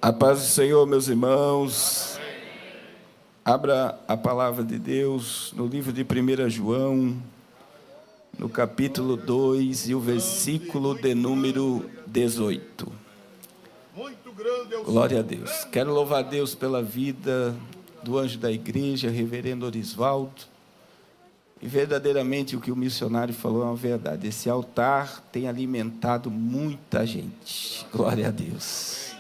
A paz do Senhor, meus irmãos. Abra a palavra de Deus no livro de 1 João, no capítulo 2 e o versículo de número 18. Glória a Deus. Quero louvar a Deus pela vida do anjo da igreja, reverendo Orisvaldo. E verdadeiramente o que o missionário falou é uma verdade. Esse altar tem alimentado muita gente. Glória a Deus.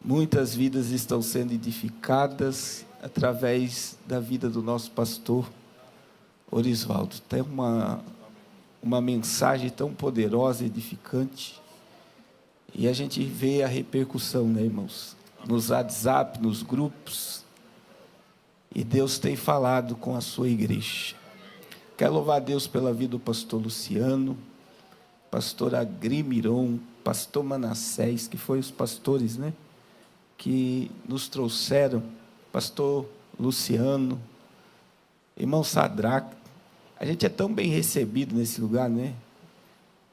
Muitas vidas estão sendo edificadas através da vida do nosso pastor Orisvaldo. Tem uma mensagem tão poderosa e edificante. E a gente vê a repercussão, né, irmãos? Nos WhatsApp, nos grupos. E Deus tem falado com a sua igreja. Quero louvar a Deus pela vida do pastor Luciano, pastor Agrimiron, pastor Manassés, que foram os pastores, né, que nos trouxeram, pastor Luciano, irmão Sadraque. A gente é tão bem recebido nesse lugar, né?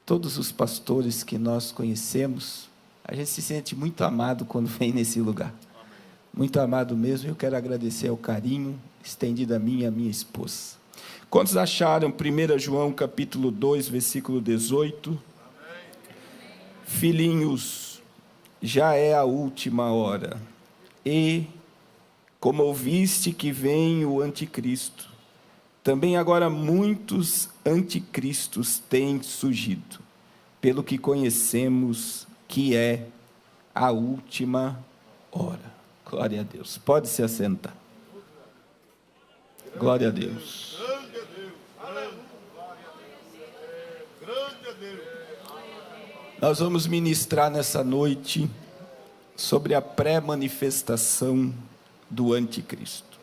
Todos os pastores que nós conhecemos, a gente se sente muito amado quando vem nesse lugar. Muito amado mesmo. Eu quero agradecer ao carinho estendido a mim e a minha esposa. Quantos acharam 1 João capítulo 2, versículo 18? Filhinhos, já é a última hora. E, como ouviste que vem o anticristo, também agora muitos anticristos têm surgido, pelo que conhecemos que é a última hora. Glória a Deus. Pode se assentar. Glória a Deus. Nós vamos ministrar nessa noite sobre a pré-manifestação do anticristo.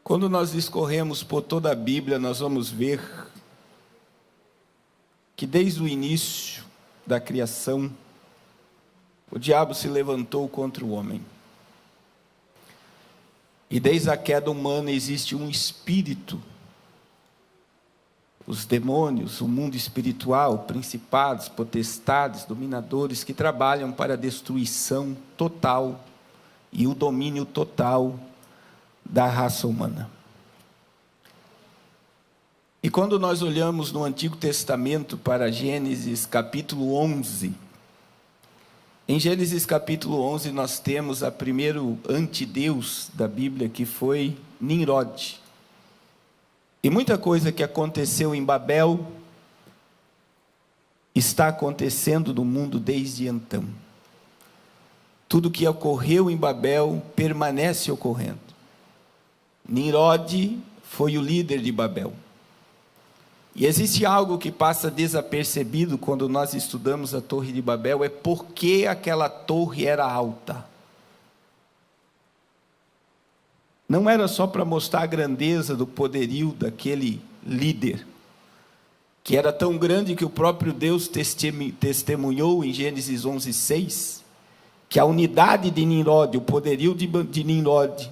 Quando nós discorremos por toda a Bíblia, nós vamos ver que desde o início da criação, o diabo se levantou contra o homem. E desde a queda humana existe um espírito, os demônios, o mundo espiritual, principados, potestades, dominadores, que trabalham para a destruição total e o domínio total da raça humana. E quando nós olhamos no Antigo Testamento para Gênesis capítulo 11, em Gênesis capítulo 11 nós temos a primeiro antideus da Bíblia, que foi Nimrod. E muita coisa que aconteceu em Babel está acontecendo no mundo desde então. Tudo que ocorreu em Babel permanece ocorrendo. Nimrod foi o líder de Babel. E existe algo que passa desapercebido quando nós estudamos a Torre de Babel, é porque aquela torre era alta. Não era só para mostrar a grandeza do poderio daquele líder, que era tão grande que o próprio Deus testemunhou em Gênesis 11:6, que a unidade de Nimrod, o poderio de Nimrod,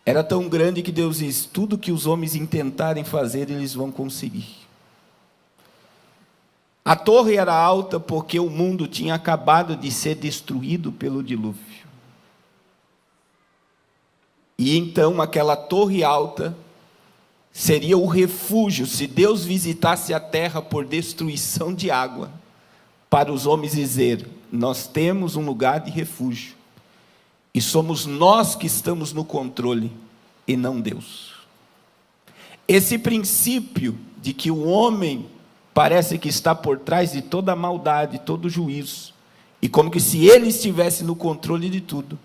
era tão grande que Deus diz: tudo que os homens intentarem fazer, eles vão conseguir. A torre era alta porque o mundo tinha acabado de ser destruído pelo dilúvio. E então aquela torre alta seria o refúgio, se Deus visitasse a terra por destruição de água, para os homens dizer: nós temos um lugar de refúgio, e somos nós que estamos no controle, e não Deus. Esse princípio de que o homem parece que está por trás de toda a maldade, todo o juízo, e como que se ele estivesse no controle de tudo,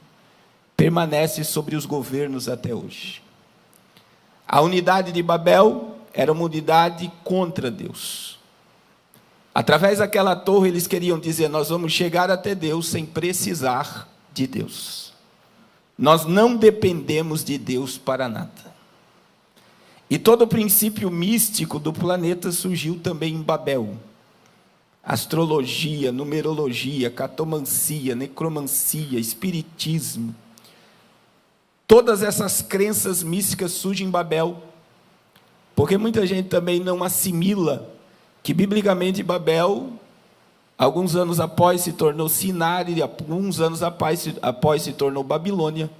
permanece sobre os governos até hoje. A unidade de Babel era uma unidade contra Deus. Através daquela torre eles queriam dizer: nós vamos chegar até Deus sem precisar de Deus. Nós não dependemos de Deus para nada. E todo o princípio místico do planeta surgiu também em Babel. Astrologia, numerologia, cartomancia, necromancia, espiritismo. Todas essas crenças místicas surgem em Babel, porque muita gente também não assimila que biblicamente Babel Alguns anos após se tornou Sinar, e alguns anos após se tornou Babilônia.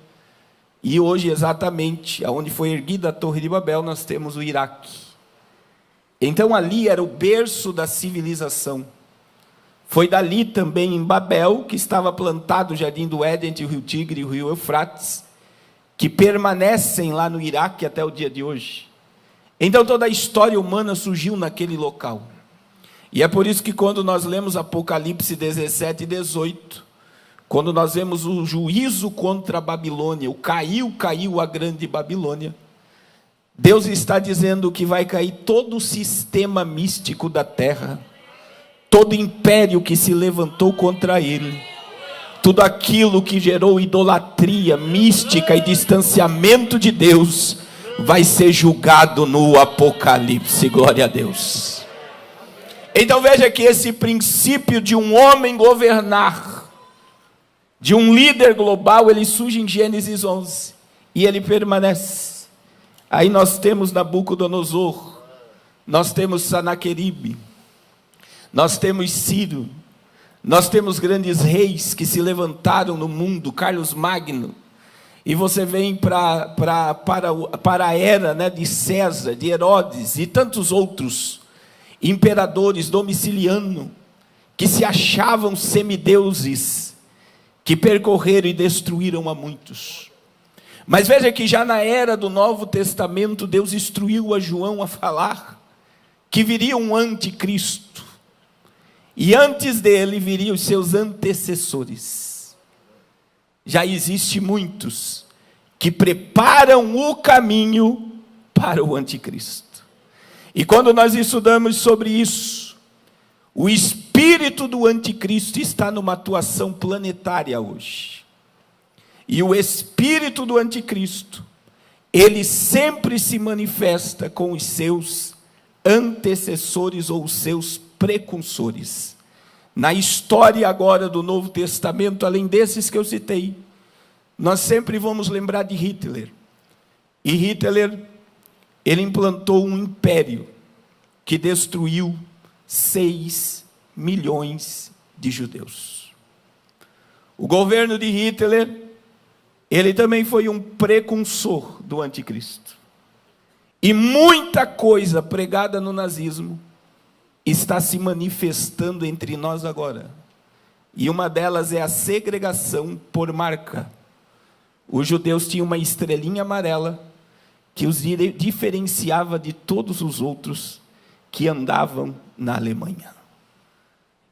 E hoje, exatamente, onde foi erguida a Torre de Babel, nós temos o Iraque. Então, ali era o berço da civilização. Foi dali também, em Babel, que estava plantado o Jardim do Éden, entre o rio Tigre e o rio Eufrates, que permanecem lá no Iraque até o dia de hoje. Então, toda a história humana surgiu naquele local. E é por isso que quando nós lemos Apocalipse 17 e 18, quando nós vemos o juízo contra a Babilônia, caiu a grande Babilônia, Deus está dizendo que vai cair todo o sistema místico da terra, todo império que se levantou contra ele, tudo aquilo que gerou idolatria mística e distanciamento de Deus, vai ser julgado no Apocalipse. Glória a Deus. Então veja que esse princípio de um homem governar, de um líder global, ele surge em Gênesis 11, e ele permanece. Aí nós temos Nabucodonosor, nós temos Sanaqueribe, nós temos Ciro, nós temos grandes reis que se levantaram no mundo, Carlos Magno, e você vem para a era, né, de César, de Herodes e tantos outros imperadores, Domiciliano, que se achavam semideuses, que percorreram e destruíram a muitos. Mas veja que já na era do Novo Testamento, Deus instruiu a João a falar que viria um anticristo, e antes dele viriam os seus antecessores. Já existe muitos que preparam o caminho para o anticristo. E quando nós estudamos sobre isso, o espírito do anticristo está numa atuação planetária hoje. E o espírito do anticristo, ele sempre se manifesta com os seus antecessores ou os seus precursores. Na história agora do Novo Testamento, além desses que eu citei, nós sempre vamos lembrar de Hitler. E Hitler, ele implantou um império que destruiu 6 milhões de judeus. O governo de Hitler, ele também foi um precursor do anticristo. E muita coisa pregada no nazismo está se manifestando entre nós agora. E uma delas é a segregação por marca. Os judeus tinham uma estrelinha amarela que os diferenciava de todos os outros que andavam na Alemanha.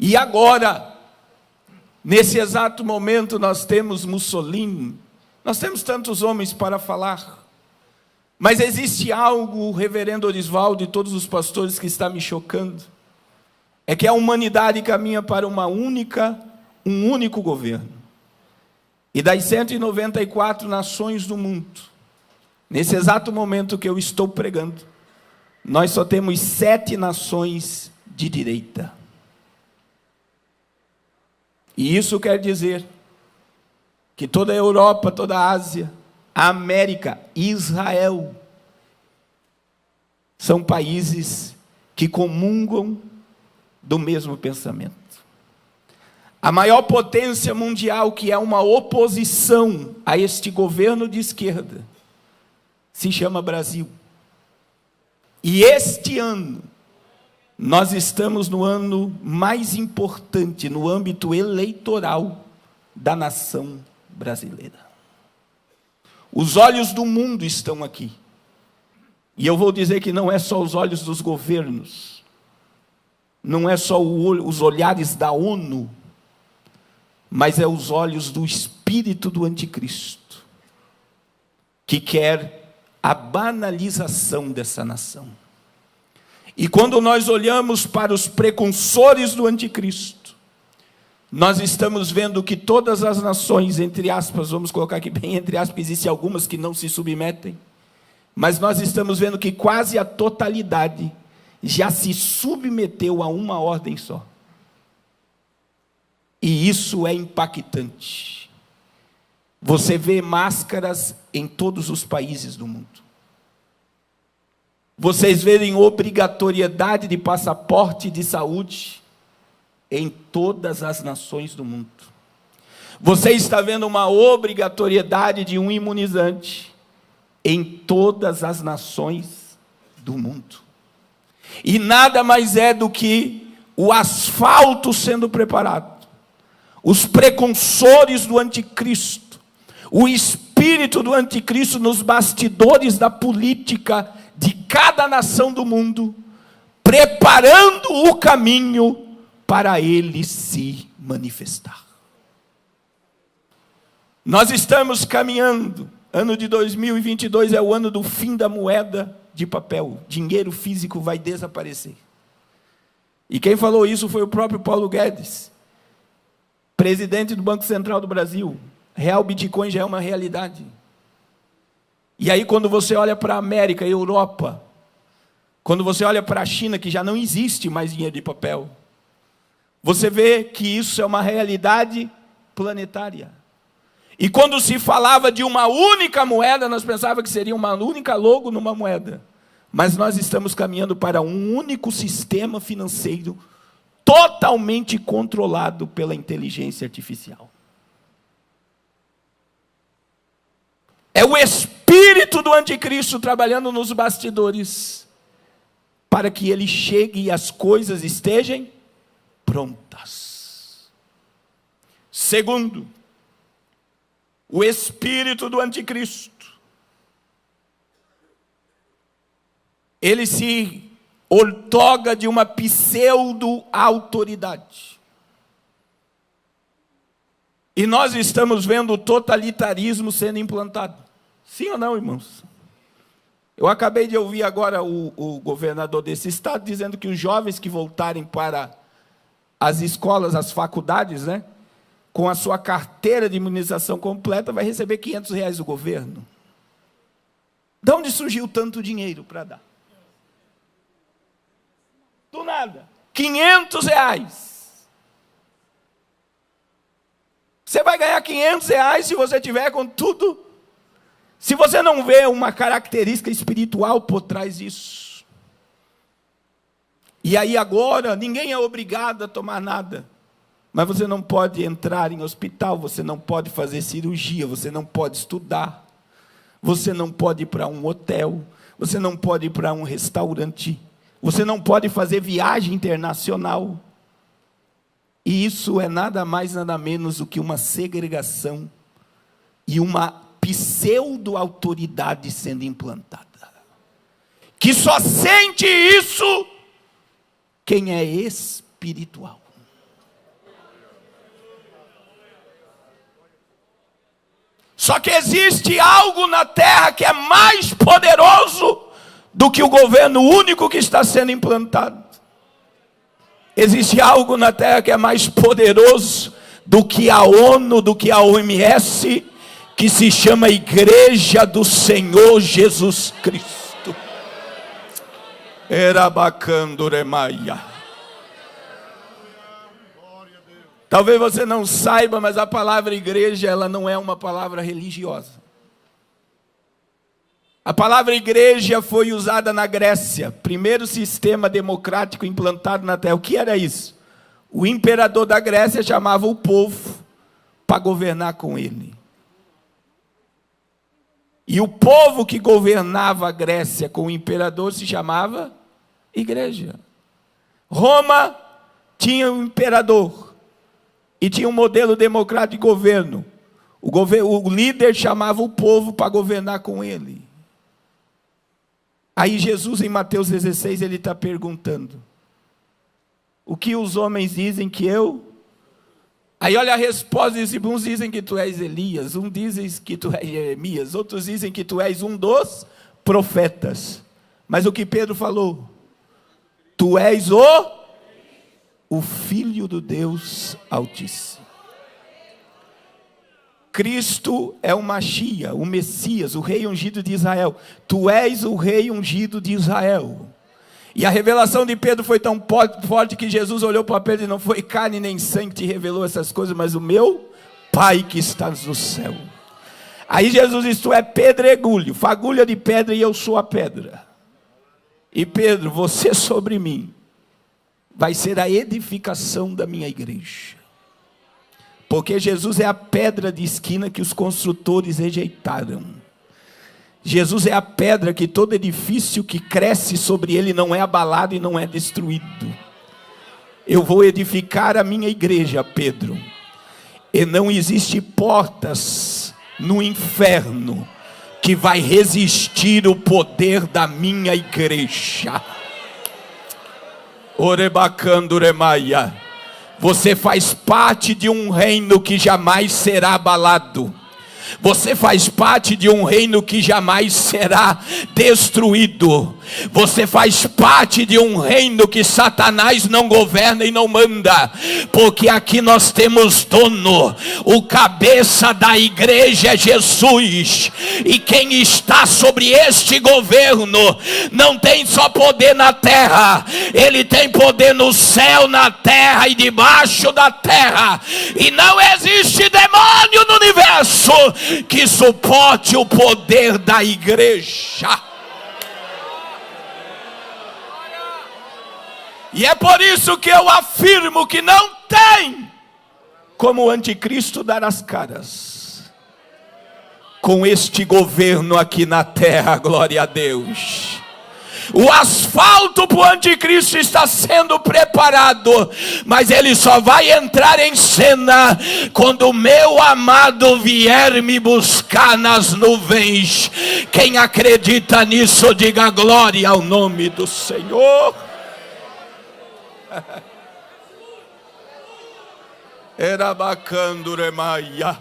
E agora, nesse exato momento, nós temos Mussolini, nós temos tantos homens para falar, mas existe algo, reverendo Orisvaldo e todos os pastores, que está me chocando, é que a humanidade caminha para um único governo. E das 194 nações do mundo, nesse exato momento que eu estou pregando, nós só temos 7 nações de direita. E isso quer dizer que toda a Europa, toda a Ásia, a América, Israel, são países que comungam do mesmo pensamento. A maior potência mundial, que é uma oposição a este governo de esquerda, se chama Brasil. E este ano, nós estamos no ano mais importante no âmbito eleitoral da nação brasileira. Os olhos do mundo estão aqui. E eu vou dizer que não é só os olhos dos governos, não é só os olhares da ONU, mas é os olhos do espírito do anticristo, que quer a banalização dessa nação. E quando nós olhamos para os precursores do anticristo, nós estamos vendo que todas as nações, entre aspas, vamos colocar aqui bem entre aspas, existem algumas que não se submetem, mas nós estamos vendo que quase a totalidade já se submeteu a uma ordem só. E isso é impactante. Você vê máscaras em todos os países do mundo. Vocês verem obrigatoriedade de passaporte de saúde em todas as nações do mundo. Você está vendo uma obrigatoriedade de um imunizante em todas as nações do mundo. E nada mais é do que o asfalto sendo preparado, os precursores do anticristo, o espírito do anticristo nos bastidores da política de cada nação do mundo, preparando o caminho para ele se manifestar. Nós estamos caminhando, ano de 2022 é o ano do fim da moeda de papel, dinheiro físico vai desaparecer. E quem falou isso foi o próprio Paulo Guedes, presidente do Banco Central do Brasil. Real Bitcoin já é uma realidade. E aí quando você olha para a América e Europa, quando você olha para a China, que já não existe mais dinheiro de papel, você vê que isso é uma realidade planetária. E quando se falava de uma única moeda, nós pensávamos que seria uma única logo numa moeda. Mas nós estamos caminhando para um único sistema financeiro totalmente controlado pela inteligência artificial. É o espírito do anticristo trabalhando nos bastidores para que ele chegue e as coisas estejam prontas. Segundo, o espírito do anticristo, ele se outorga de uma pseudo-autoridade. E nós estamos vendo o totalitarismo sendo implantado. Sim ou não, irmãos? Eu acabei de ouvir agora o governador desse estado dizendo que os jovens que voltarem para as escolas, as faculdades, né, com a sua carteira de imunização completa, vai receber R$500 do governo. De onde surgiu tanto dinheiro para dar? Do nada. R$500. Você vai ganhar R$500 se você tiver com tudo. Se você não vê uma característica espiritual por trás disso. E aí agora, ninguém é obrigado a tomar nada. Mas você não pode entrar em hospital, você não pode fazer cirurgia, você não pode estudar. Você não pode ir para um hotel, você não pode ir para um restaurante. Você não pode fazer viagem internacional. E isso é nada mais, nada menos do que uma segregação e uma pseudo-autoridade sendo implantada. Que só sente isso quem é espiritual. Só que existe algo na terra que é mais poderoso do que o governo único que está sendo implantado. Existe algo na terra que é mais poderoso do que a ONU, do que a OMS, que se chama Igreja do Senhor Jesus Cristo. Erabacanduremaia. Talvez você não saiba, mas a palavra igreja, ela não é uma palavra religiosa. A palavra igreja foi usada na Grécia, primeiro sistema democrático implantado na terra. O que era isso? O imperador da Grécia chamava o povo para governar com ele. E o povo que governava a Grécia com o imperador se chamava igreja. Roma tinha um imperador e tinha um modelo democrático de governo. O líder chamava o povo para governar com ele. Aí Jesus, em Mateus 16, ele está perguntando: o que os homens dizem que eu? Aí olha a resposta, uns dizem que tu és Elias, uns dizem que tu és Jeremias, outros dizem que tu és um dos profetas. Mas o que Pedro falou? Tu és o Filho do Deus Altíssimo. Cristo é o Machia, o Messias, o Rei ungido de Israel. Tu és o Rei ungido de Israel. E a revelação de Pedro foi tão forte que Jesus olhou para Pedro e não foi carne nem sangue que te revelou essas coisas, mas o meu Pai que está no céu. Aí Jesus disse: tu é pedregulho, fagulha de pedra, e eu sou a pedra. E Pedro, você sobre mim vai ser a edificação da minha igreja. Porque Jesus é a pedra de esquina que os construtores rejeitaram. Jesus é a pedra que todo edifício que cresce sobre ele não é abalado e não é destruído. Eu vou edificar a minha igreja, Pedro. E não existe portas no inferno que vai resistir o poder da minha igreja. Orebacanduremaia. Você faz parte de um reino que jamais será abalado. Você faz parte de um reino que jamais será destruído. Você faz parte de um reino que Satanás não governa e não manda. Porque aqui nós temos dono. O cabeça da igreja é Jesus. E quem está sobre este governo não tem só poder na terra. Ele tem poder no céu, na terra e debaixo da terra. E não existe demônio no universo que suporte o poder da igreja. E é por isso que eu afirmo que não tem como o anticristo dar as caras com este governo aqui na terra, glória a Deus. O asfalto para o anticristo está sendo preparado, mas ele só vai entrar em cena quando o meu amado vier me buscar nas nuvens. Quem acredita nisso, diga glória ao nome do Senhor. Erabacanduremaia.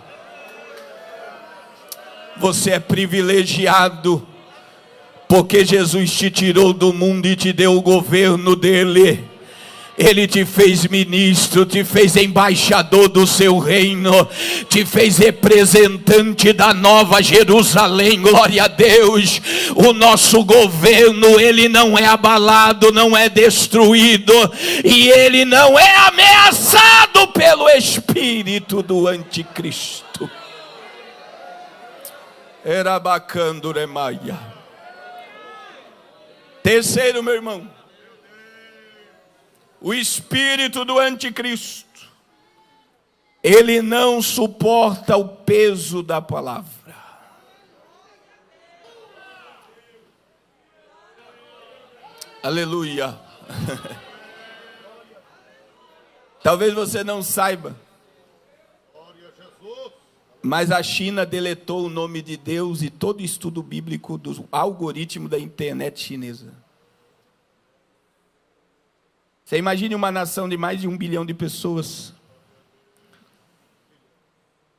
Você é privilegiado, porque Jesus te tirou do mundo e te deu o governo dele. Ele te fez ministro, te fez embaixador do seu reino, te fez representante da nova Jerusalém, glória a Deus. O nosso governo, ele não é abalado, não é destruído, e ele não é ameaçado pelo espírito do anticristo. Erabacanduremaia. Terceiro, meu irmão, o espírito do anticristo, ele não suporta o peso da palavra. Aleluia. Talvez você não saiba, mas a China deletou o nome de Deus e todo estudo bíblico do algoritmo da internet chinesa. Você imagine uma nação de mais de 1 bilhão de pessoas.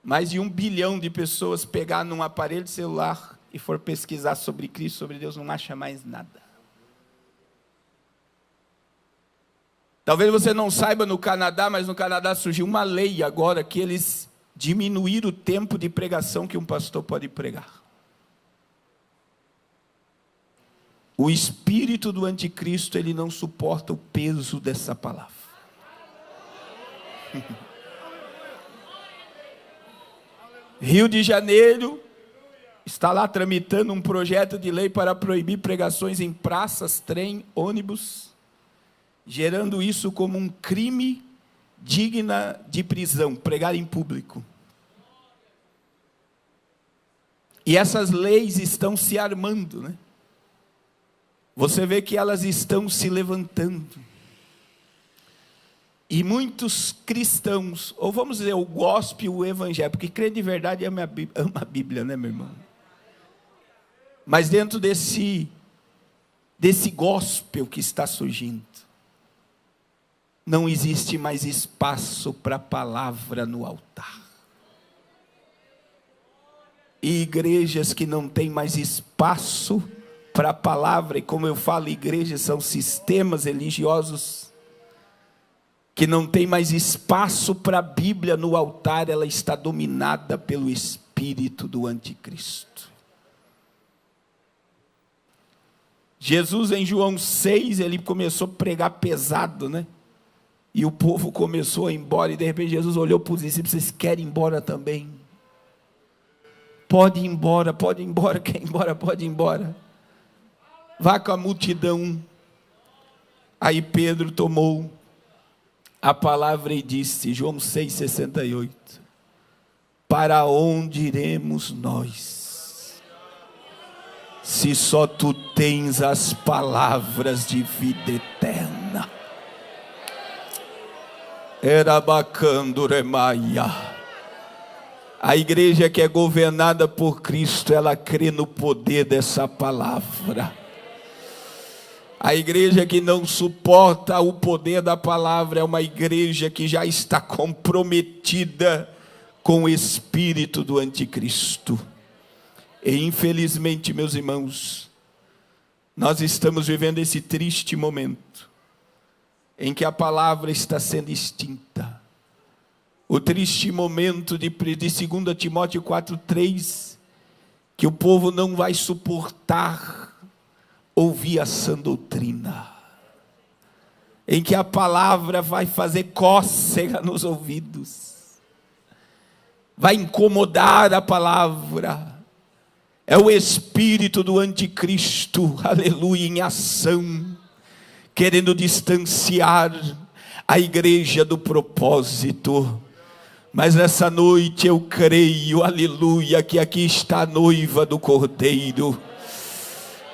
Mais de 1 bilhão de pessoas pegar num aparelho de celular e for pesquisar sobre Cristo, sobre Deus, não acha mais nada. Talvez você não saiba no Canadá, mas no Canadá surgiu uma lei agora que eles diminuíram o tempo de pregação que um pastor pode pregar. O espírito do anticristo, ele não suporta o peso dessa palavra. Rio de Janeiro está lá tramitando um projeto de lei para proibir pregações em praças, trem, ônibus, gerando isso como um crime digna de prisão, pregar em público. E essas leis estão se armando, né? Você vê que elas estão se levantando. E muitos cristãos, ou vamos dizer, o gospel, o evangelho, porque crer de verdade ama a Bíblia, né, meu irmão? Mas dentro desse gospel que está surgindo, não existe mais espaço para a palavra no altar. E igrejas que não têm mais espaço para a palavra, e como eu falo, igrejas são sistemas religiosos que não tem mais espaço para a Bíblia no altar, ela está dominada pelo espírito do anticristo. Jesus em João 6, ele começou a pregar pesado, né? E o povo começou a ir embora, e de repente Jesus olhou para os discípulos: vocês querem ir embora também? Pode ir embora, quer ir embora, pode ir embora. Vá com a multidão. Aí Pedro tomou a palavra e disse, João 6,68, para onde iremos nós, se só tu tens as palavras de vida eterna? Era bacando remaia. A igreja que é governada por Cristo, ela crê no poder dessa palavra. A igreja que não suporta o poder da palavra é uma igreja que já está comprometida com o espírito do anticristo. E infelizmente, meus irmãos, nós estamos vivendo esse triste momento em que a palavra está sendo extinta. O triste momento de 2 Timóteo 4,3, que o povo não vai suportar ouvir a sã doutrina, em que a palavra vai fazer cócega nos ouvidos, vai incomodar a palavra. É o espírito do anticristo, aleluia, em ação, querendo distanciar a igreja do propósito. Mas nessa noite eu creio, aleluia, que aqui está a noiva do Cordeiro.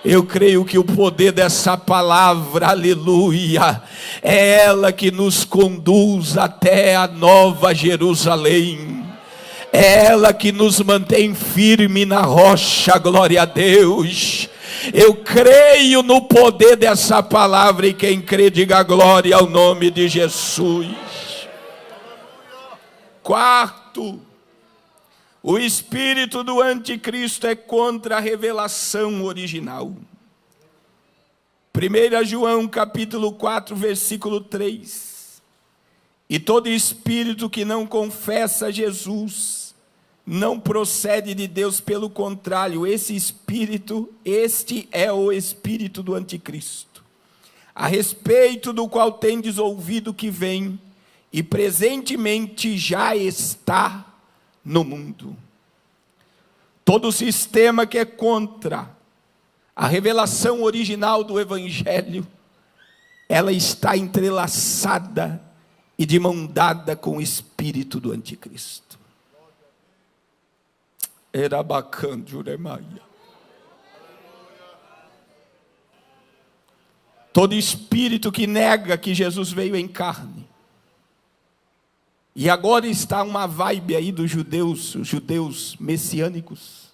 Eu creio que o poder dessa palavra, aleluia, é ela que nos conduz até a nova Jerusalém. É ela que nos mantém firme na rocha, glória a Deus. Eu creio no poder dessa palavra, e quem crê diga glória ao nome de Jesus. Quarto, o espírito do anticristo é contra a revelação original. 1 João capítulo 4, versículo 3. E todo espírito que não confessa Jesus não procede de Deus, pelo contrário, este é o espírito do anticristo, a respeito do qual tendes ouvido que vem, e presentemente já está no mundo. Todo sistema que é contra a revelação original do Evangelho, ela está entrelaçada e de mão dada com o espírito do anticristo. Era bacana, Juremaia. Todo espírito que nega que Jesus veio em carne. E agora está uma vibe aí dos judeus, os judeus messiânicos.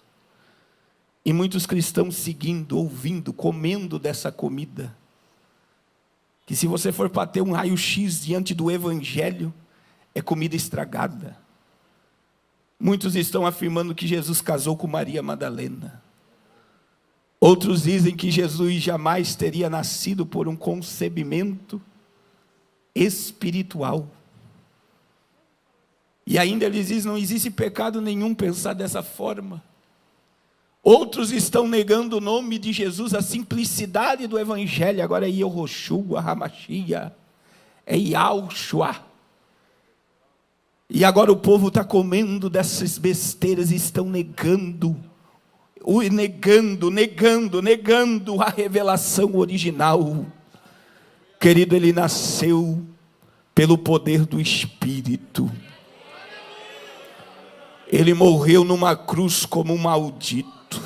E muitos cristãos seguindo, ouvindo, comendo dessa comida. Que se você for bater um raio-x diante do Evangelho, é comida estragada. Muitos estão afirmando que Jesus casou com Maria Madalena. Outros dizem que Jesus jamais teria nascido por um concebimento espiritual. E ainda eles dizem, não existe pecado nenhum pensar dessa forma. Outros estão negando o nome de Jesus, a simplicidade do Evangelho. Agora é Yehoshua, Hamashia, é Yahushua. E agora o povo está comendo dessas besteiras e estão negando a revelação original. Querido, ele nasceu pelo poder do Espírito. Ele morreu numa cruz como um maldito.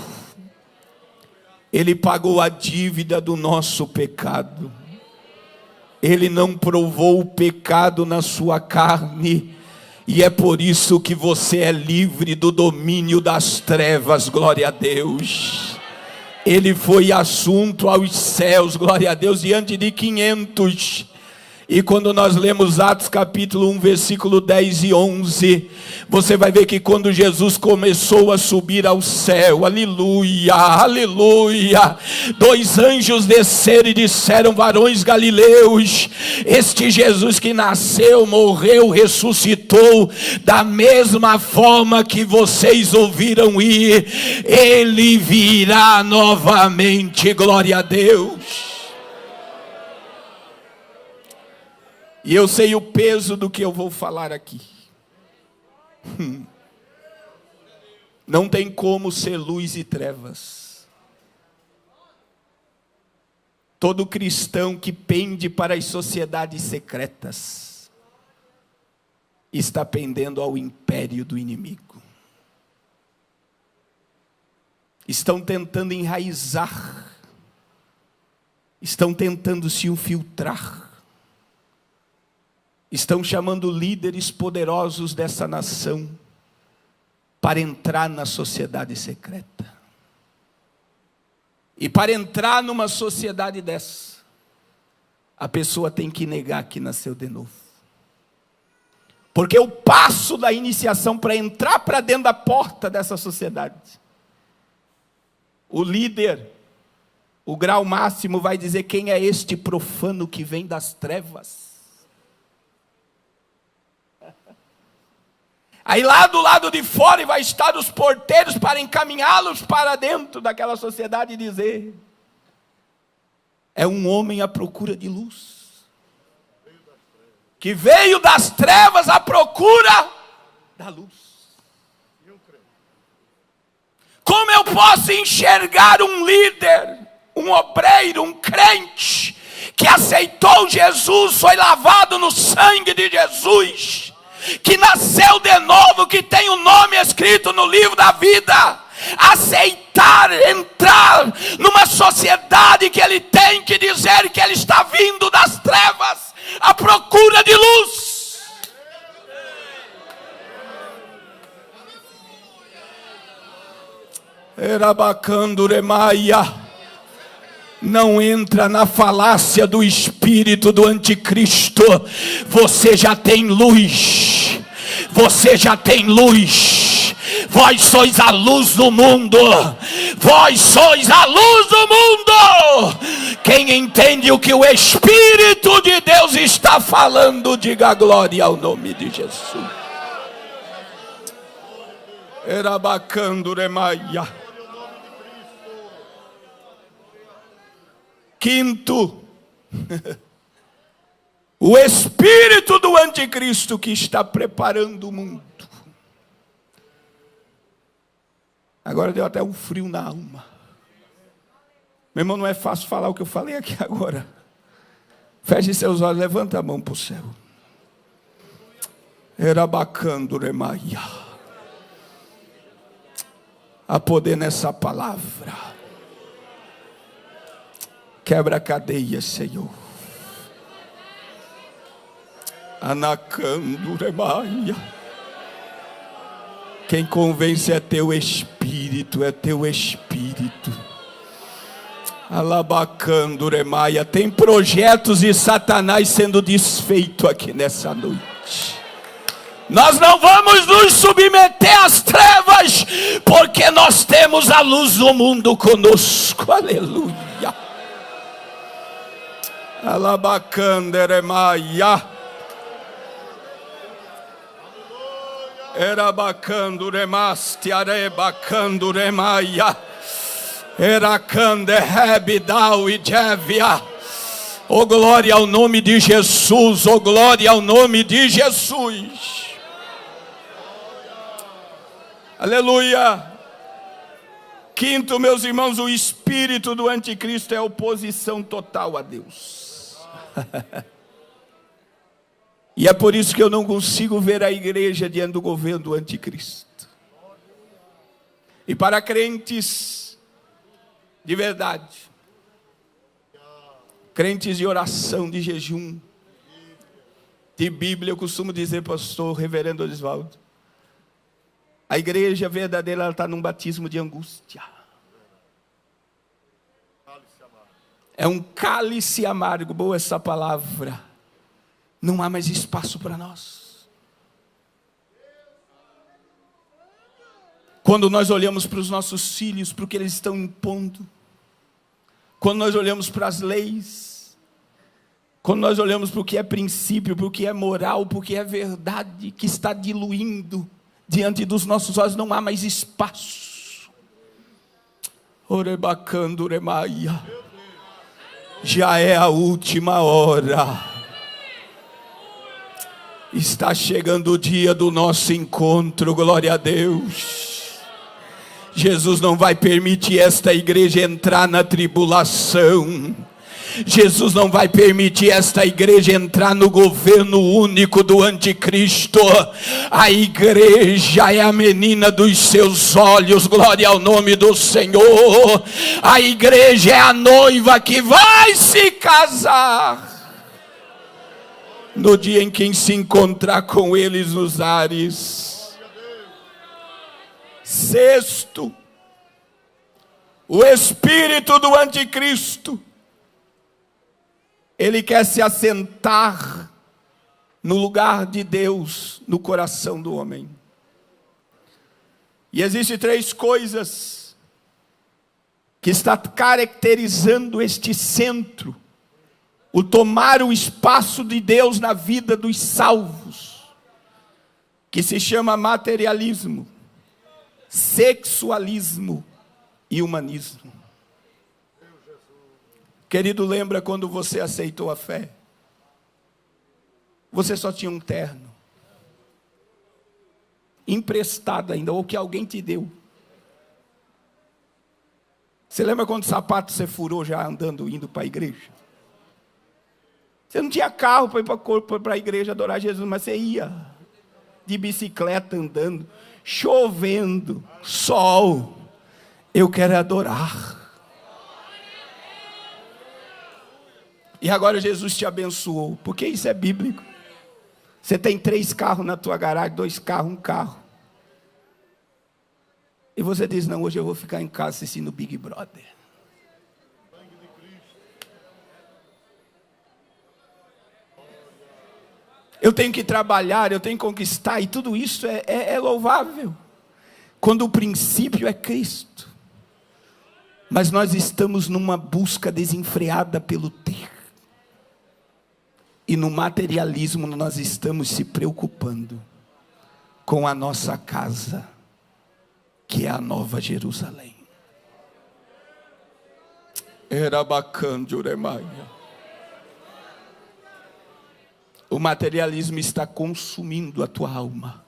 Ele pagou a dívida do nosso pecado. Ele não provou o pecado na sua carne. E é por isso que você é livre do domínio das trevas, glória a Deus. Ele foi assunto aos céus, glória a Deus, diante de 500. E quando nós lemos Atos capítulo 1, versículo 10 e 11, você vai ver que quando Jesus começou a subir ao céu, aleluia, aleluia, 2 anjos desceram e disseram, varões galileus, este Jesus que nasceu, morreu, ressuscitou, da mesma forma que vocês ouviram ir, ele virá novamente, glória a Deus. E eu sei o peso do que eu vou falar aqui. Não tem como ser luz e trevas. Todo cristão que pende para as sociedades secretas, está pendendo ao império do inimigo. Estão tentando enraizar, estão tentando se infiltrar, estão chamando líderes poderosos dessa nação para entrar na sociedade secreta. E para entrar numa sociedade dessa, a pessoa tem que negar que nasceu de novo. Porque o passo da iniciação para entrar para dentro da porta dessa sociedade, o líder, o grau máximo vai dizer: quem é este profano que vem das trevas? Aí lá do lado de fora vai estar os porteiros para encaminhá-los para dentro daquela sociedade e dizer: é um homem à procura de luz, que veio das trevas à procura da luz. Como eu posso enxergar um líder, um obreiro, um crente, que aceitou Jesus, foi lavado no sangue de Jesus, que nasceu de novo, que tem o nome escrito no livro da vida, aceitar entrar numa sociedade que ele tem que dizer que ele está vindo das trevas à procura de luz? Não entra na falácia do espírito do anticristo. Você já tem luz. Você já tem luz. Vós sois a luz do mundo. Vós sois a luz do mundo. Quem entende o que o Espírito de Deus está falando, diga glória ao nome de Jesus. Erabacanduremaia. Quinto, o espírito do anticristo que está preparando o mundo. Agora deu até um frio na alma. Meu irmão, não é fácil falar o que eu falei aqui agora. Feche seus olhos, levanta a mão para o céu. Erabacanduremaia. Há poder nessa palavra. Quebra a cadeia, Senhor. Anacanduremaia. Quem convence é teu espírito, é teu espírito. Alabacanduremaia. Tem projetos de Satanás sendo desfeito aqui nessa noite. Nós não vamos nos submeter às trevas, porque nós temos a luz do mundo conosco. Aleluia. Alabacanderemaia. Erabacanduremaste arebacanduremaia. Eracanderrebidau e Jévia. Oh, glória ao nome de Jesus. Oh, glória ao nome de Jesus. Aleluia. Quinto, meus irmãos, o espírito do anticristo é oposição total a Deus. E é por isso que eu não consigo ver a igreja diante do governo do anticristo. E para crentes de verdade, crentes de oração, de jejum, de Bíblia, eu costumo dizer, pastor, reverendo Osvaldo, a igreja verdadeira está num batismo de angústia. É um cálice amargo, boa essa palavra. Não há mais espaço para nós. Quando nós olhamos para os nossos filhos, para o que eles estão impondo, quando nós olhamos para as leis, quando nós olhamos para o que é princípio, para o que é moral, para o que é verdade, que está diluindo diante dos nossos olhos, não há mais espaço. Orebacanduremaia. Já é a última hora. Está chegando o dia do nosso encontro, glória a Deus. Jesus não vai permitir esta igreja entrar na tribulação. Jesus não vai permitir esta igreja entrar no governo único do anticristo. A igreja é a menina dos seus olhos, glória ao nome do Senhor. A igreja é a noiva que vai se casar no dia em que se encontrar com eles nos ares. Sexto, o espírito do anticristo, ele quer se assentar no lugar de Deus, no coração do homem. E existem 3 coisas que está caracterizando este centro, o tomar o espaço de Deus na vida dos salvos, que se chama materialismo, sexualismo e humanismo. Querido, lembra quando você aceitou a fé? Você só tinha um terno, emprestado ainda, ou que alguém te deu. Você lembra quantos sapatos você furou já andando, indo para a igreja? Você não tinha carro para ir para a igreja adorar Jesus, mas você ia de bicicleta andando, chovendo, sol. Eu quero adorar. E agora Jesus te abençoou, porque isso é bíblico. Você tem 3 carros na tua garagem, 2 carros, 1 carro. E você diz, não, hoje eu vou ficar em casa assistindo Big Brother. Eu tenho que trabalhar, eu tenho que conquistar, e tudo isso é louvável, quando o princípio é Cristo. Mas nós estamos numa busca desenfreada pelo ter. E no materialismo nós estamos se preocupando com a nossa casa, que é a Nova Jerusalém. Era bacana, Juremaia. O materialismo está consumindo a tua alma.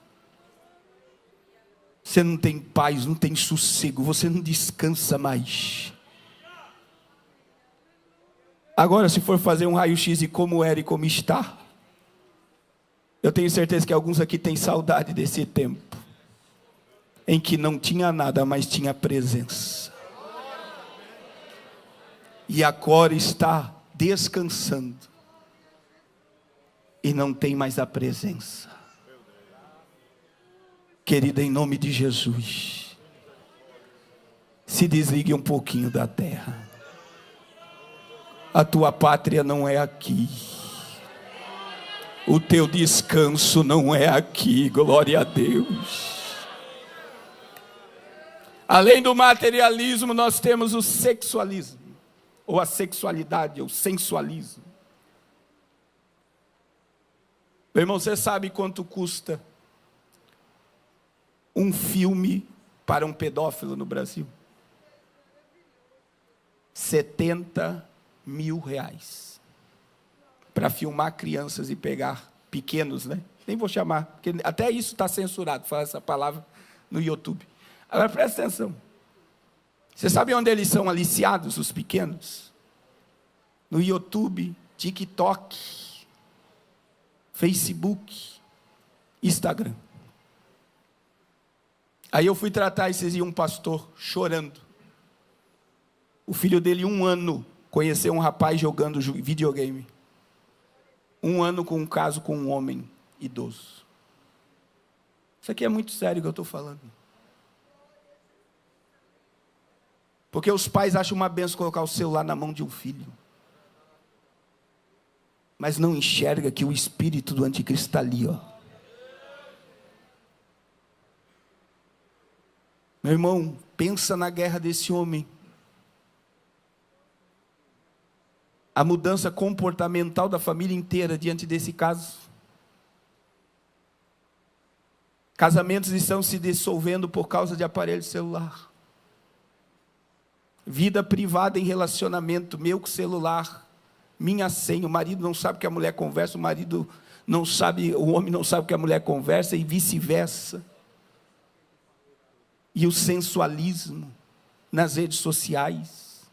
Você não tem paz, não tem sossego, você não descansa mais. Agora, se for fazer um raio-x de como era e como está, eu tenho certeza que alguns aqui têm saudade desse tempo, em que não tinha nada, mas tinha presença. E agora está descansando, e não tem mais a presença. Querida, em nome de Jesus, se desligue um pouquinho da terra. A tua pátria não é aqui. O teu descanso não é aqui, glória a Deus. Além do materialismo, nós temos o sexualismo, ou a sexualidade, ou sensualismo. Meu irmão, você sabe quanto custa um filme para um pedófilo no Brasil? R$70 mil para filmar crianças e pegar pequenos, né? Nem vou chamar, porque até isso está censurado, falar essa palavra no YouTube. Agora presta atenção. Você sabe onde eles são aliciados, os pequenos? No YouTube, TikTok, Facebook, Instagram. Aí eu fui tratar esses dias um pastor chorando. O filho dele, 1 ano, conheceu um rapaz jogando videogame. 1 ano com um caso com um homem idoso. Isso aqui é muito sério que eu estou falando. Porque os pais acham uma benção colocar o celular na mão de um filho. Mas não enxerga que o espírito do anticristo está ali, ó. Meu irmão, pensa na guerra desse homem. A mudança comportamental da família inteira diante desse caso. Casamentos estão se dissolvendo por causa de aparelho celular. Vida privada em relacionamento, meu com celular, minha senha. O marido não sabe que a mulher conversa, o marido não sabe, o homem não sabe que a mulher conversa, e vice-versa. E o sensualismo nas redes sociais.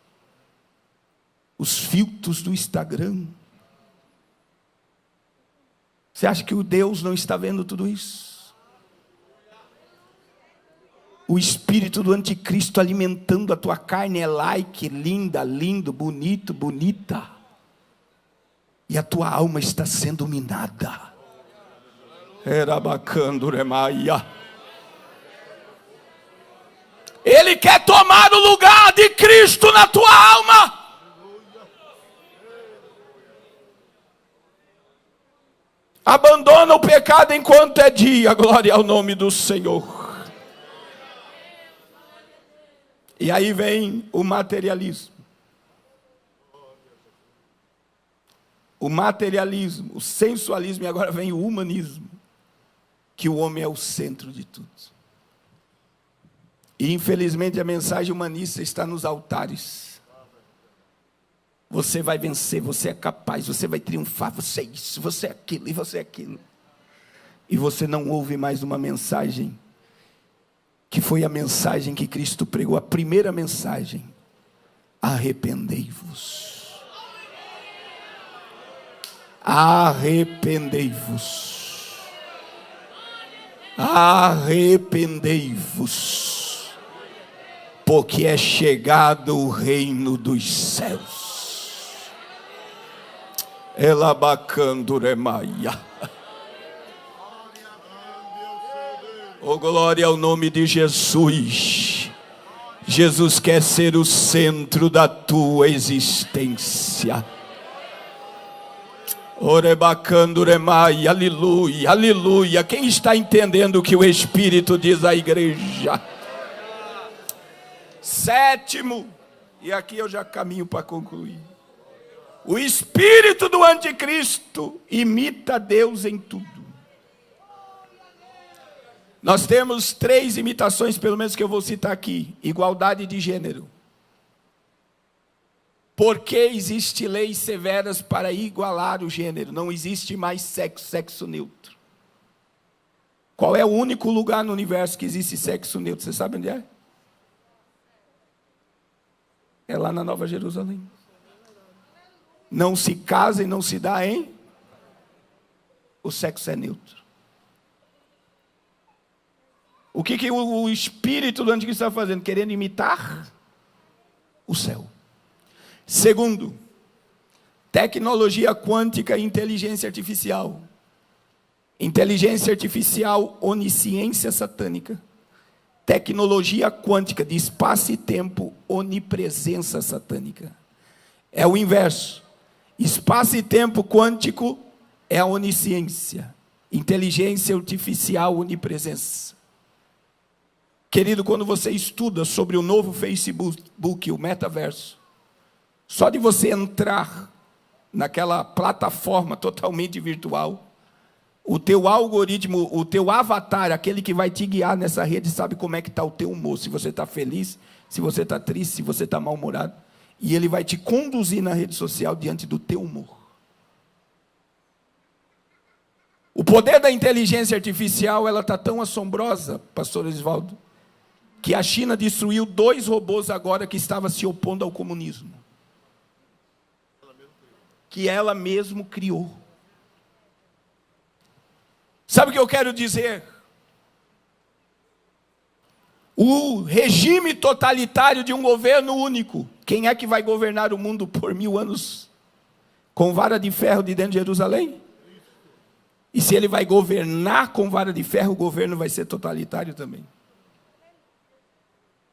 os filtros do Instagram. Você acha que o Deus não está vendo tudo isso? O espírito do anticristo alimentando a tua carne é like, linda, lindo, bonito, bonita. E a tua alma está sendo minada. Erabacanduremaia. Ele quer tomar o lugar de Cristo na tua alma. Abandona o pecado enquanto é dia. Glória ao nome do Senhor. E aí vem o materialismo. O materialismo, o sensualismo, e agora vem o humanismo. Que o homem é o centro de tudo. E infelizmente a mensagem humanista está nos altares. Você vai vencer, você é capaz, você vai triunfar, você é isso, você é aquilo e você é aquilo. E você não ouve mais uma mensagem, que foi a mensagem que Cristo pregou, a primeira mensagem. Arrependei-vos. Arrependei-vos. Arrependei-vos. Porque é chegado o reino dos céus. Elabacanduremaia. Oh, glória ao nome de Jesus. Jesus quer ser o centro da tua existência. Orebacanduremaia, aleluia, aleluia. Quem está entendendo o que o Espírito diz à igreja? Sétimo, e aqui eu já caminho para concluir. O espírito do anticristo imita Deus em tudo. Nós temos 3 imitações, pelo menos que eu vou citar aqui. Igualdade de gênero. Porque existe leis severas para igualar o gênero. Não existe mais sexo neutro. Qual é o único lugar no universo que existe sexo neutro? Você sabe onde é? É lá na Nova Jerusalém. Não se casa e não se dá em. O sexo é neutro. O que o espírito do anticristo está fazendo? Querendo imitar o céu. Segundo, tecnologia quântica e inteligência artificial. Inteligência artificial, onisciência satânica. Tecnologia quântica de espaço e tempo, onipresença satânica. É o inverso. Espaço e tempo quântico é a onisciência. Inteligência artificial, onipresença. Querido, quando você estuda sobre o novo Facebook, o metaverso, só de você entrar naquela plataforma totalmente virtual, o teu algoritmo, o teu avatar, aquele que vai te guiar nessa rede, sabe como é que está o teu humor, se você está feliz, se você está triste, se você está mal-humorado, e ele vai te conduzir na rede social diante do teu humor. O poder da inteligência artificial, ela está tão assombrosa, pastor Osvaldo, que a China destruiu 2 robôs agora que estavam se opondo ao comunismo. Que ela mesmo criou. Sabe o que eu quero dizer? O regime totalitário de um governo único. Quem é que vai governar o mundo por 1000 anos? Com vara de ferro de dentro de Jerusalém? E se ele vai governar com vara de ferro, o governo vai ser totalitário também.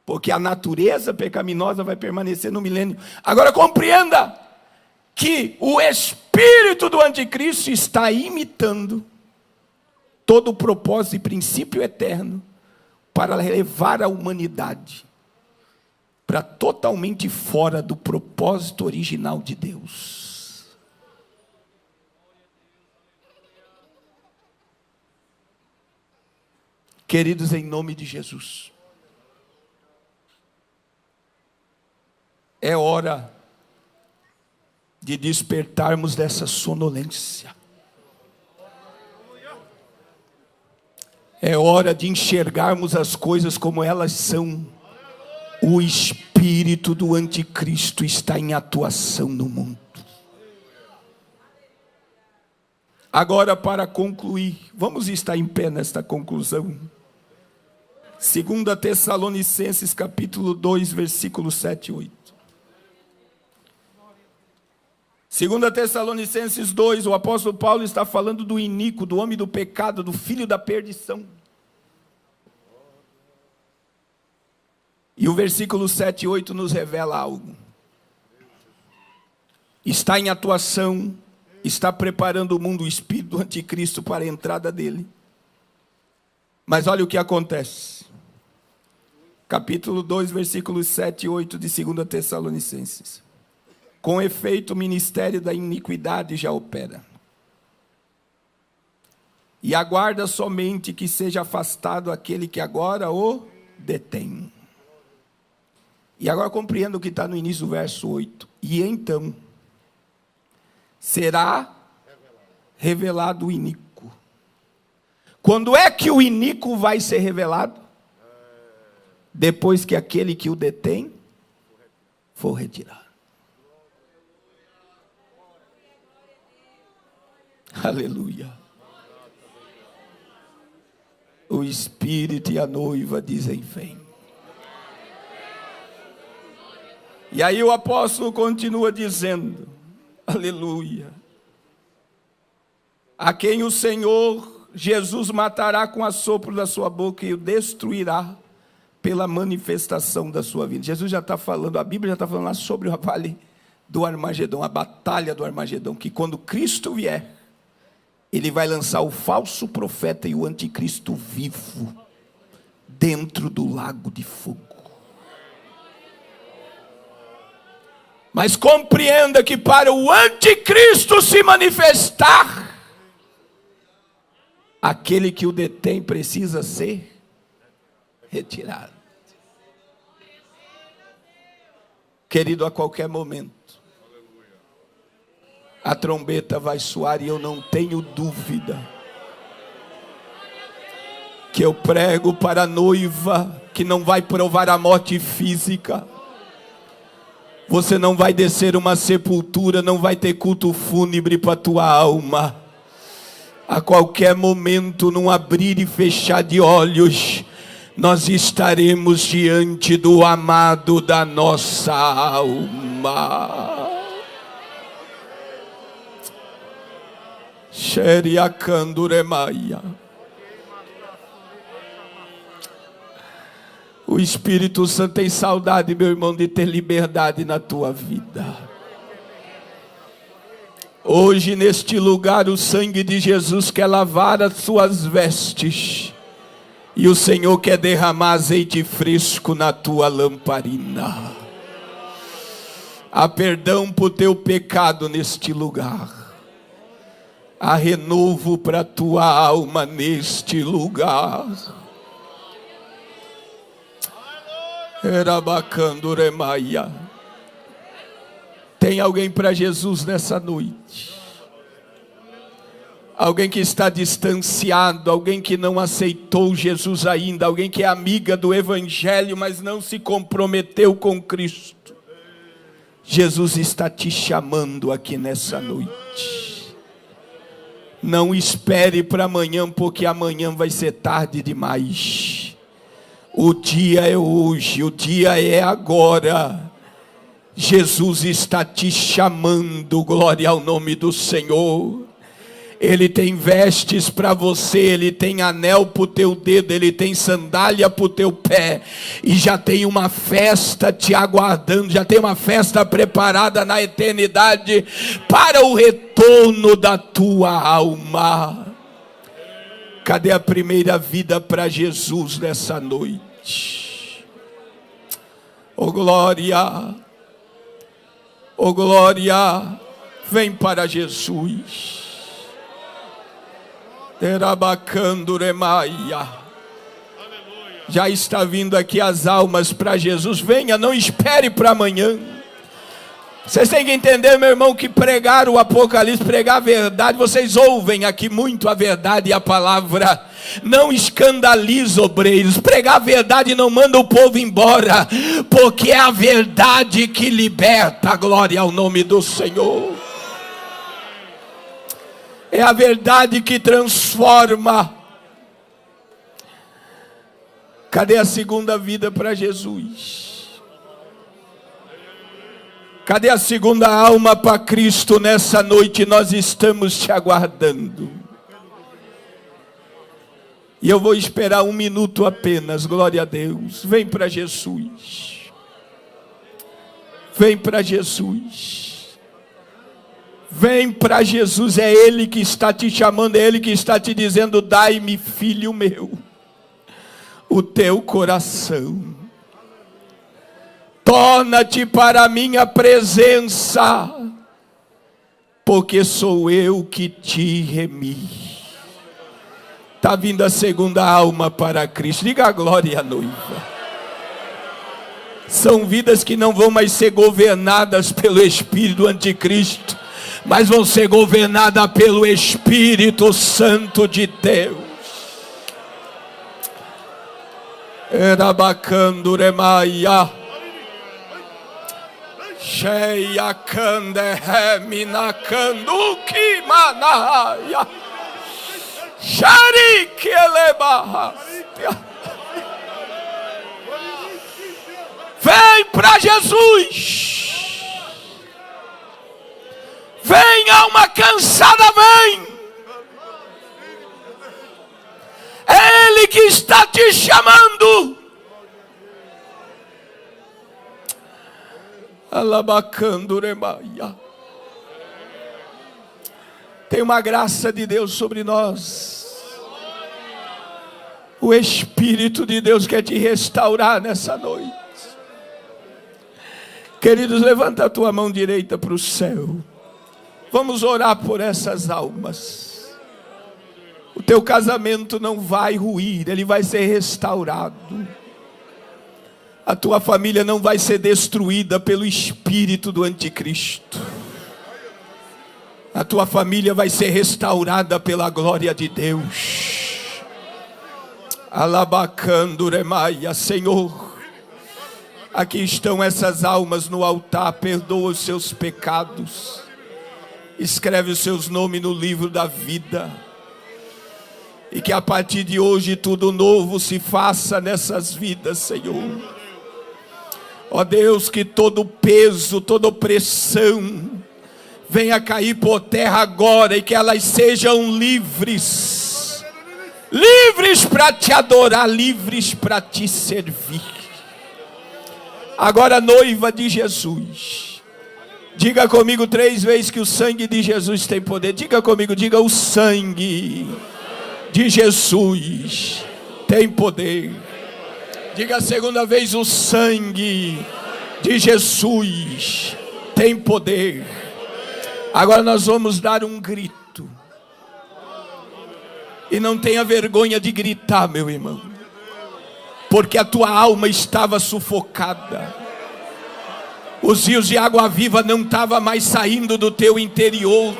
Porque a natureza pecaminosa vai permanecer no milênio. Agora compreenda que o espírito do anticristo está imitando todo o propósito e princípio eterno para levar a humanidade para totalmente fora do propósito original de Deus. Queridos, em nome de Jesus, é hora de despertarmos dessa sonolência. É hora de enxergarmos as coisas como elas são. O o espírito do anticristo está em atuação no mundo. Agora, para concluir, vamos estar em pé nesta conclusão. 2 Tessalonicenses capítulo 2, versículos 7 e 8. 2 Tessalonicenses 2, o apóstolo Paulo está falando do iníquo, do homem do pecado, do filho da perdição. E o versículo 7 e 8 nos revela algo. Está em atuação, está preparando o mundo, o espírito do anticristo para a entrada dele. Mas olha o que acontece. Capítulo 2, versículos 7 e 8 de 2 Tessalonicenses. Com efeito, o ministério da iniquidade já opera. E aguarda somente que seja afastado aquele que agora o detém. E agora compreenda o que está no início do verso 8. E então será revelado o iníquo. Quando é que o iníquo vai ser revelado? Depois que aquele que o detém for retirado. Aleluia. O Espírito e a noiva dizem: vem. E aí o apóstolo continua dizendo: aleluia. A quem o Senhor Jesus matará com assopro da sua boca e o destruirá pela manifestação da sua vida. Jesus já está falando, a Bíblia já está falando lá sobre o vale do Armagedon, a batalha do Armagedon, que quando Cristo vier, ele vai lançar o falso profeta e o anticristo vivo dentro do lago de fogo. Mas compreenda que para o anticristo se manifestar, aquele que o detém precisa ser retirado. Querido, a qualquer momento a trombeta vai soar, e eu não tenho dúvida que eu prego para a noiva que não vai provar a morte física. Você não vai descer uma sepultura, não vai ter culto fúnebre para a tua alma. A qualquer momento, num abrir e fechar de olhos, nós estaremos diante do amado da nossa alma. Xeriacanduremaia. O Espírito Santo tem saudade, meu irmão, de ter liberdade na tua vida. Hoje, neste lugar, o sangue de Jesus quer lavar as suas vestes. E o Senhor quer derramar azeite fresco na tua lamparina. Há perdão por teu pecado neste lugar. Há renovo para a tua alma neste lugar. Erabacanduremaia. Tem alguém para Jesus nessa noite? Alguém que está distanciado, alguém que não aceitou Jesus ainda, alguém que é amiga do Evangelho, mas não se comprometeu com Cristo. Jesus está te chamando aqui nessa noite. Não espere para amanhã, porque amanhã vai ser tarde demais. O dia é hoje, o dia é agora. Jesus está te chamando, glória ao nome do Senhor. Ele tem vestes para você, Ele tem anel para o teu dedo, Ele tem sandália para o teu pé, e já tem uma festa te aguardando, já tem uma festa preparada na eternidade, para o retorno da tua alma. Cadê a primeira vida para Jesus nessa noite? Oh glória, oh glória, vem para Jesus. Já está vindo aqui as almas para Jesus. Venha, não espere para amanhã. Vocês têm que entender, meu irmão, que pregar o Apocalipse, pregar a verdade, vocês ouvem aqui muito a verdade e a palavra. Não escandaliza obreiros. Pregar a verdade não manda o povo embora, porque é a verdade que liberta. Glória ao nome do Senhor. É a verdade que transforma. Cadê a segunda vida para Jesus? Cadê a segunda alma para Cristo nessa noite? Nós estamos te aguardando. E eu vou esperar 1 minuto apenas, glória a Deus. Vem para Jesus. Vem para Jesus. Vem para Jesus, é Ele que está te chamando, é Ele que está te dizendo: dai-me, filho meu, o teu coração. Torna-te para a minha presença, porque sou eu que te remi. Está vindo a segunda alma para Cristo. Diga a glória à noiva. São vidas que não vão mais ser governadas pelo espírito do anticristo, mas vão ser governadas pelo Espírito Santo de Deus. Erabacanduremaia. Cheia cande remina canduki manaya. Xarique elebahastia. Vem para Jesus. Vem, alma cansada, vem. É Ele que está te chamando. Alabacanduremaia. Tem uma graça de Deus sobre nós. O Espírito de Deus quer te restaurar nessa noite. Queridos, levanta a tua mão direita para o céu. Vamos orar por essas almas. O teu casamento não vai ruir, ele vai ser restaurado. A tua família não vai ser destruída pelo espírito do anticristo. A tua família vai ser restaurada pela glória de Deus. Alabacanduremaia. Senhor, aqui estão essas almas no altar. Perdoa os seus pecados. Escreve os seus nomes no livro da vida. E que a partir de hoje tudo novo se faça nessas vidas, Senhor. Ó Deus, que todo peso, toda opressão venha cair por terra agora e que elas sejam livres. Livres para te adorar, livres para te servir. Agora, noiva de Jesus, diga comigo 3 vezes que o sangue de Jesus tem poder. Diga comigo, diga: o sangue de Jesus tem poder. Diga a segunda vez: o sangue de Jesus tem poder. Agora nós vamos dar um grito. E não tenha vergonha de gritar, meu irmão, porque a tua alma estava sufocada. Os rios de água viva não estavam mais saindo do teu interior,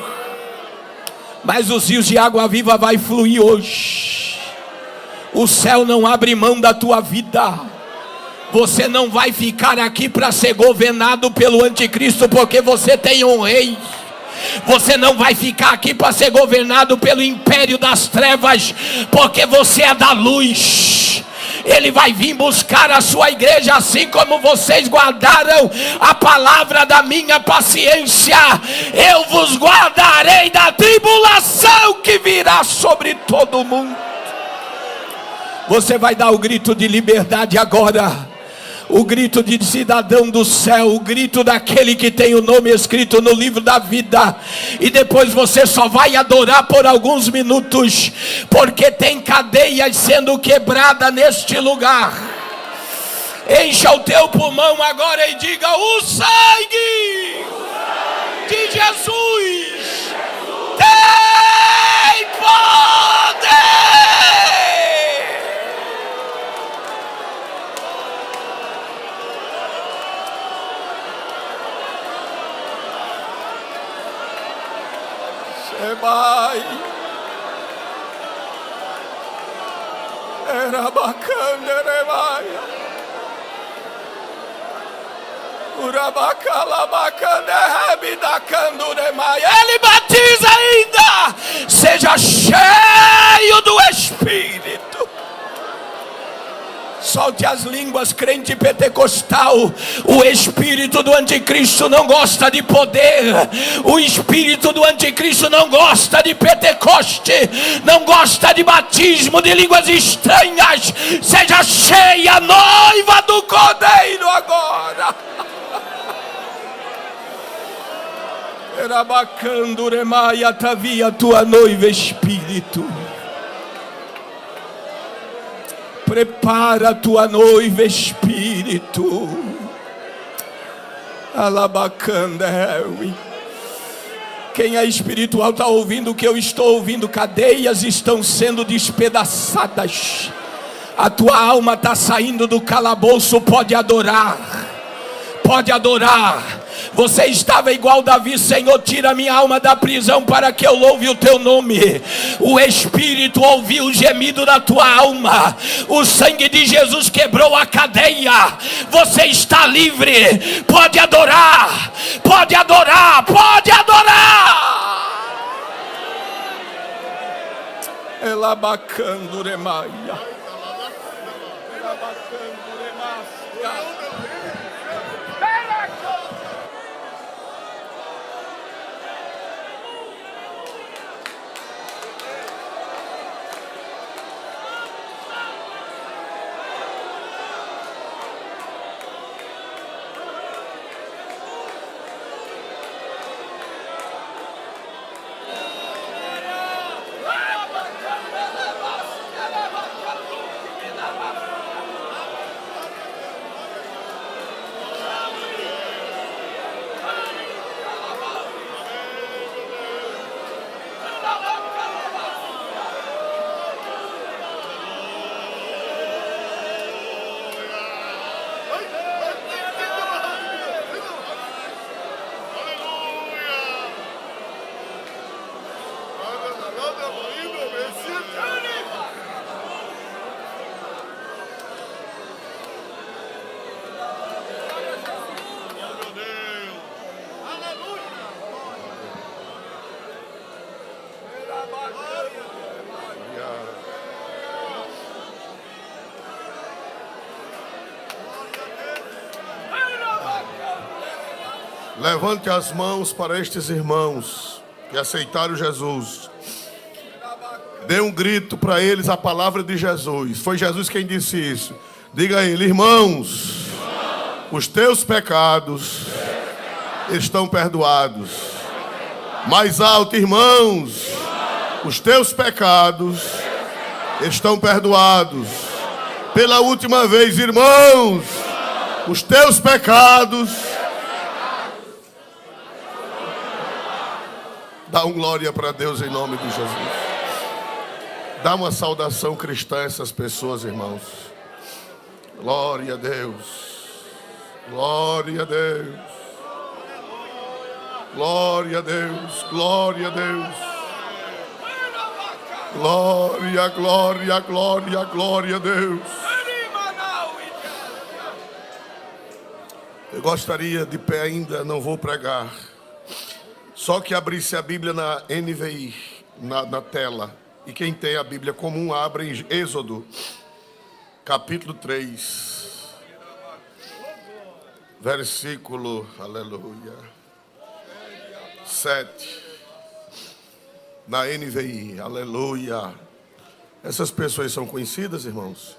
mas os rios de água viva vai fluir hoje. O céu não abre mão da tua vida. Você não vai ficar aqui para ser governado pelo anticristo, porque você tem um rei. Você não vai ficar aqui para ser governado pelo império das trevas, porque você é da luz. Ele vai vir buscar a sua igreja, assim como vocês guardaram a palavra da minha paciência. Eu vos guardarei da tribulação que virá sobre todo mundo. Você vai dar o grito de liberdade agora. O grito de cidadão do céu, o grito daquele que tem o nome escrito no livro da vida. E depois você só vai adorar por alguns minutos, porque tem cadeias sendo quebradas neste lugar. Encha o teu pulmão agora e diga: o sangue de Jesus tem poder. Era bacana, Remaia. Ele batiza ainda. Seja cheio do Espírito. Solte as línguas, crente pentecostal. O espírito do anticristo não gosta de poder. O espírito do anticristo não gosta de Pentecoste. Não gosta de batismo de línguas estranhas. Seja cheia, noiva do Cordeiro agora. Era bacando, Remaia, Tavia, tua noiva, Espírito. Prepara a tua noiva, Espírito. Alabacandeui. Quem é espiritual está ouvindo o que eu estou ouvindo. Cadeias estão sendo despedaçadas. A tua alma está saindo do calabouço. Pode adorar. Pode adorar. Você estava igual Davi: Senhor, tira minha alma da prisão para que eu louve o teu nome. O Espírito ouviu o gemido da tua alma. O sangue de Jesus quebrou a cadeia. Você está livre. Pode adorar. Pode adorar. Pode adorar. Elabacando Remaia. Elabacando Remaia. Levante as mãos para estes irmãos que aceitaram Jesus. Dê um grito para eles a palavra de Jesus. Foi Jesus quem disse isso. Diga a ele: irmãos, os teus pecados estão perdoados. Mais alto: irmãos, os teus pecados estão perdoados. Pela última vez: irmãos, os teus pecados. Dá um glória para Deus em nome de Jesus. Dá uma saudação cristã a essas pessoas, irmãos. Glória a Deus. Glória a Deus. Glória a Deus. Glória a Deus. Glória, glória, glória, glória a Deus. Eu gostaria de pé ainda, não vou pregar. Só que abrisse a Bíblia na NVI, na tela. E quem tem a Bíblia comum, abra em Êxodo, capítulo 3. Versículo, aleluia, 7. Na NVI, aleluia. Essas pessoas são conhecidas, irmãos?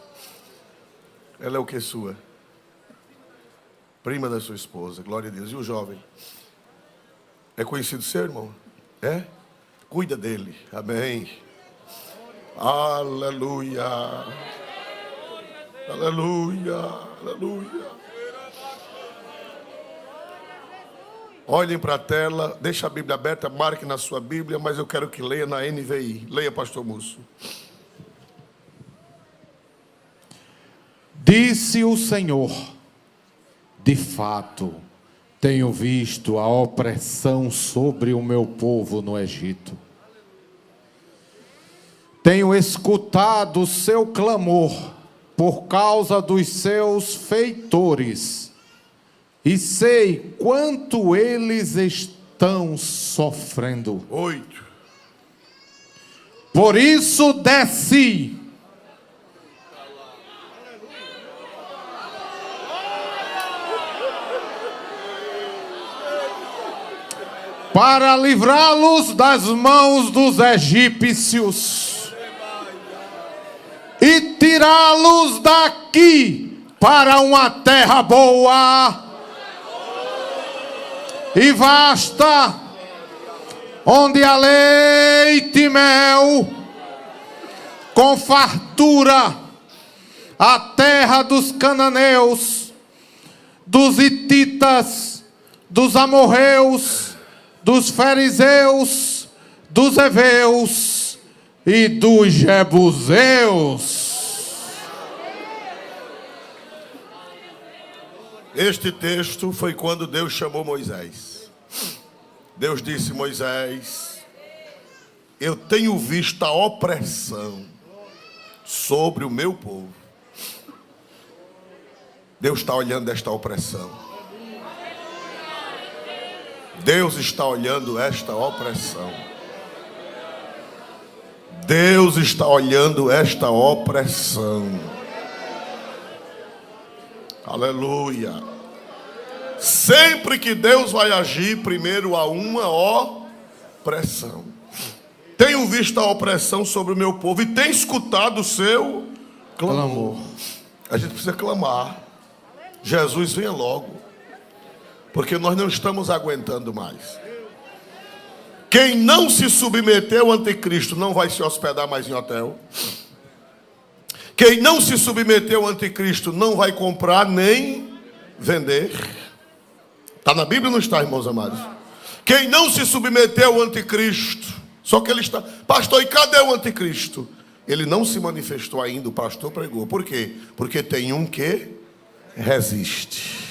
Ela é o que sua? Prima da sua esposa, glória a Deus. E o jovem? É conhecido seu, irmão? É? Cuida dele. Amém. Aleluia. Aleluia. Aleluia. Olhem para a tela. Deixa a Bíblia aberta. Marque na sua Bíblia. Mas eu quero que leia na NVI. Leia, pastor Múcio. Disse o Senhor: de fato, tenho visto a opressão sobre o meu povo no Egito. tenho escutado o seu clamor por causa dos seus feitores, e sei quanto eles estão sofrendo. 8. Por isso desci para livrá-los das mãos dos egípcios e tirá-los daqui para uma terra boa e vasta, onde há leite e mel, com fartura, a terra dos cananeus, dos hititas, dos amorreus, dos fariseus, dos heveus e dos jebuseus. Este texto foi quando Deus chamou Moisés. Deus disse: Moisés, eu tenho visto a opressão sobre o meu povo. Deus está olhando esta opressão. Deus está olhando esta opressão. Deus está olhando esta opressão. Aleluia. Sempre que Deus vai agir, primeiro há uma opressão. Tenho visto a opressão sobre o meu povo e tenho escutado o seu clamor. A gente precisa clamar. Jesus, venha logo, porque nós não estamos aguentando mais. Quem não se submeter ao anticristo não vai se hospedar mais em hotel. Quem não se submeter ao anticristo não vai comprar nem vender. Está na Bíblia ou não está, irmãos amados? Quem não se submeter ao anticristo, só que ele está... Pastor, e cadê o anticristo? Ele não se manifestou ainda, o pastor pregou. Por quê? Porque tem um que resiste.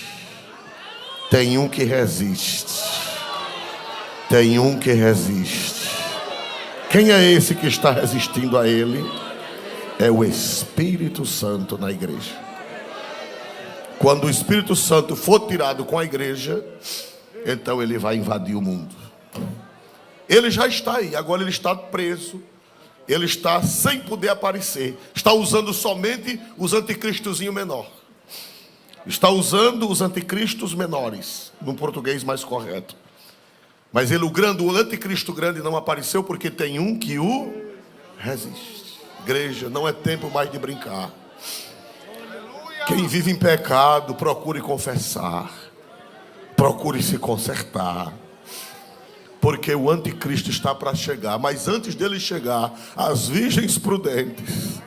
Tem um que resiste. Tem um que resiste. Quem é esse que está resistindo a ele? É o Espírito Santo na igreja. Quando o Espírito Santo for tirado com a igreja, então ele vai invadir o mundo. Ele já está aí, agora ele está preso. Ele está sem poder aparecer. Está usando somente os anticristozinhos menores. Está usando os anticristos menores, num português mais correto. Mas ele, o anticristo grande não apareceu porque tem um que o resiste. Igreja, não é tempo mais de brincar. Quem vive em pecado, procure confessar. Procure se consertar. Porque o anticristo está para chegar. Mas antes dele chegar, as virgens prudentes,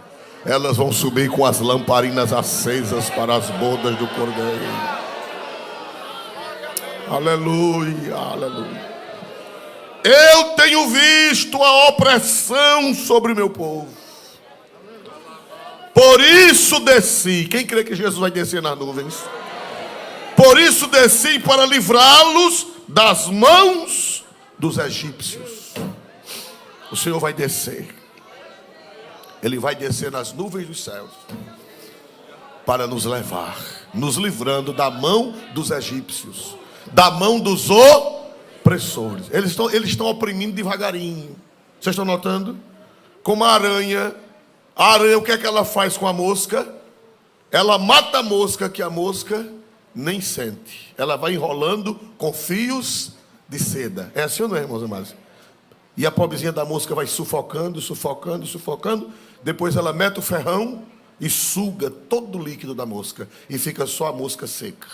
elas vão subir com as lamparinas acesas para as bodas do Cordeiro. Aleluia, aleluia. Eu tenho visto a opressão sobre o meu povo. Por isso desci. Quem crê que Jesus vai descer nas nuvens? Por isso desci para livrá-los das mãos dos egípcios. O Senhor vai descer. Ele vai descer nas nuvens dos céus para nos levar, nos livrando da mão dos egípcios, da mão dos opressores. Eles estão oprimindo devagarinho. Vocês estão notando? Como a aranha. A aranha, o que é que ela faz com a mosca? Ela mata a mosca, que a mosca nem sente. Ela vai enrolando com fios de seda. É assim ou não é, irmãos amados? E a pobrezinha da mosca vai sufocando, sufocando, sufocando. Depois ela mete o ferrão e suga todo o líquido da mosca. E fica só a mosca seca.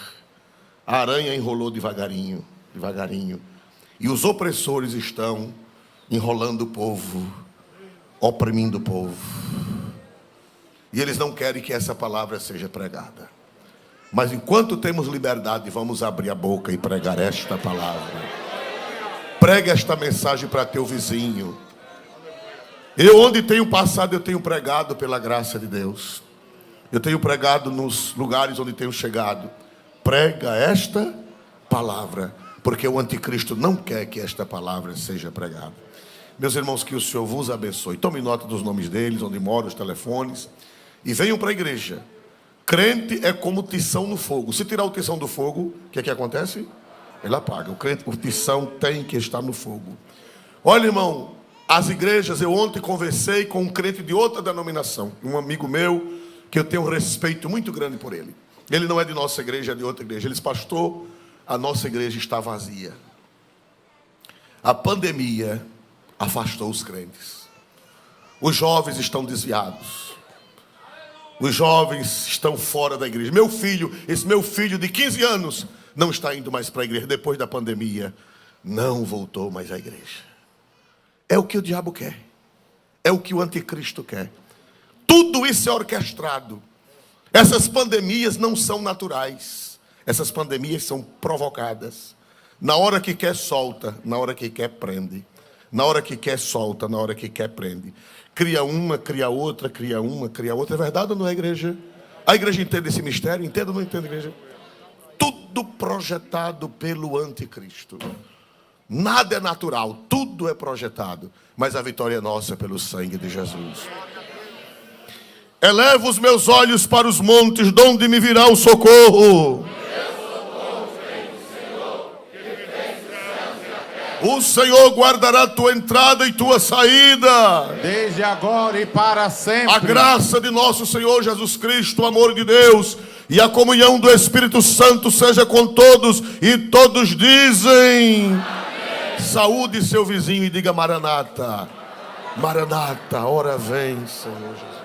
A aranha enrolou devagarinho, devagarinho. E os opressores estão enrolando o povo, oprimindo o povo. E eles não querem que essa palavra seja pregada. Mas enquanto temos liberdade, vamos abrir a boca e pregar esta palavra. Pregue esta mensagem para teu vizinho. Eu, onde tenho passado, eu tenho pregado pela graça de Deus. Eu tenho pregado nos lugares onde tenho chegado. Prega esta palavra, porque o anticristo não quer que esta palavra seja pregada. Meus irmãos, que o Senhor vos abençoe. Tome nota dos nomes deles, onde moram, os telefones. E venham para a igreja. Crente é como tição no fogo. Se tirar o tição do fogo, o que é que acontece? Ele apaga. O tição tem que estar no fogo. Olha, irmão, as igrejas, eu ontem conversei com um crente de outra denominação. Um amigo meu, que eu tenho um respeito muito grande por ele. Ele não é de nossa igreja, é de outra igreja. Ele disse: pastor, a nossa igreja está vazia. A pandemia afastou os crentes. Os jovens estão desviados. Os jovens estão fora da igreja. Esse meu filho de 15 anos, não está indo mais para a igreja. Depois da pandemia, não voltou mais à igreja. É o que o diabo quer. É o que o anticristo quer. Tudo isso é orquestrado. Essas pandemias não são naturais. Essas pandemias são provocadas. Na hora que quer, solta. Na hora que quer, prende. Na hora que quer, solta. Na hora que quer, prende. Cria uma, cria outra, cria uma, cria outra. É verdade ou não é, igreja? A igreja entende esse mistério? Entende ou não entende, igreja? Tudo projetado pelo anticristo. Nada é natural, tudo é projetado. Mas a vitória é nossa pelo sangue de Jesus. Elevo os meus olhos para os montes, de onde me virá o socorro. O Senhor guardará tua entrada e tua saída. Desde agora e para sempre. A graça de nosso Senhor Jesus Cristo, o amor de Deus e a comunhão do Espírito Santo seja com todos. E todos dizem: amém. Saúde seu vizinho e diga: Maranata. Maranata, ora vem, Senhor Jesus.